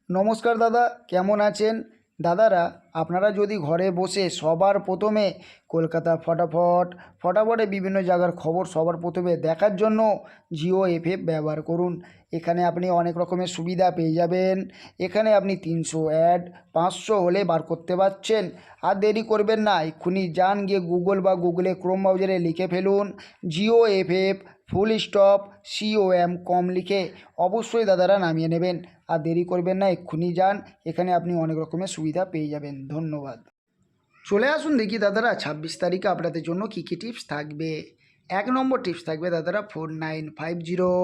নমস্কার দাদা, কেমন আছেন? দাদারা, আপনারা যদি ঘরে বসে সবার প্রথমে কলকাতা ফটাফটে বিভিন্ন জায়গার খবর সবার প্রথমে দেখার জন্য জিও এফএফ ব্যবহার করুন। এখানে আপনি অনেক রকমের সুবিধা পেয়ে যাবেন। এখানে আপনি 300 অ্যাড 500 হলে বার করতে পারছেন। আর দেরি করবেন না, এক্ষুনি যান গিয়ে গুগল বা গুগলে ক্রোম ব্রাউজারে লিখে ফেলুন Jio FF full stop COM কম লিখে অবশ্যই দাদারা নামিয়ে নেবেন। আর দেরি করবেন না, এক্ষুনি যান, এখানে আপনি অনেক রকমের সুবিধা পেয়ে যাবেন। ধন্যবাদ। চলে আসুন দেখি দাদারা 26 তারিখে আপনাদের জন্য কী কী টিপস থাকবে। 1 নম্বর টিপস থাকবে দাদারা 4950।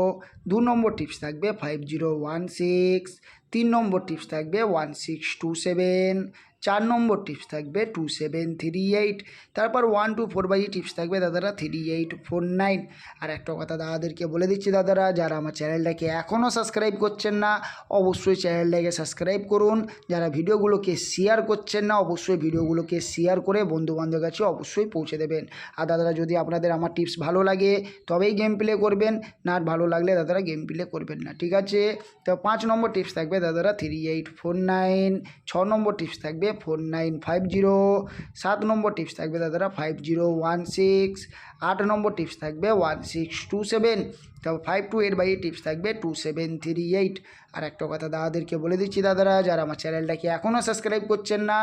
2 নম্বর টিপস থাকবে 5016। 3 নম্বর টিপস থাকবে 1627। 4 নম্বর টিপস থাকবে 2738। তারপর 1 to 4 বাই টিপস থাকবে দাদারা 3849। আর একটা কথা দাদাদেরকে বলে দিচ্ছি দাদারা, যারা আমার চ্যানেলটাকে এখনও সাবস্ক্রাইব করছেন না অবশ্যই চ্যানেলটাকে সাবস্ক্রাইব করুন। যারা ভিডিওগুলোকে শেয়ার করছেন না অবশ্যই ভিডিওগুলোকে শেয়ার করে বন্ধুবান্ধবের কাছে অবশ্যই পৌঁছে দেবেন। আর দাদারা, যদি আপনাদের আমার টিপস ভালো লাগে তবেই গেম প্লে করবেন, না ভালো লাগলে দাদারা গেম প্লে করবেন না, ঠিক আছে? তো 5 নম্বর টিপস থাকবে দাদারা 3849। 6 নম্বর টিপস থাকবে 4950। 7 নম্বর টিপস থাকবে দাদারা 5016। 8 নম্বর টিপস থাকবে 1627। তারপর 5 to 8 বাই টিপস থাকবে 2738। আর একটা কথা দাদাদেরকে বলে দিচ্ছি দাদারা, যারা আমার চ্যানেলটাকে এখনও সাবস্ক্রাইব করছেন না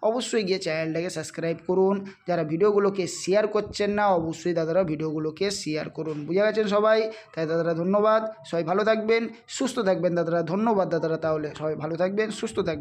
অবশ্যই গিয়ে চ্যানেলটাকে সাবস্ক্রাইব করুন। যারা ভিডিওগুলোকে শেয়ার করছেন না অবশ্যই দাদারা ভিডিওগুলোকে শেয়ার করুন। বুঝে গেছেন সবাই? তাই দাদারা ধন্যবাদ, সবাই ভালো থাকবেন, সুস্থ থাকবেন দাদারা। ধন্যবাদ দাদারা, তাহলে সবাই ভালো থাকবেন, সুস্থ থাকবেন।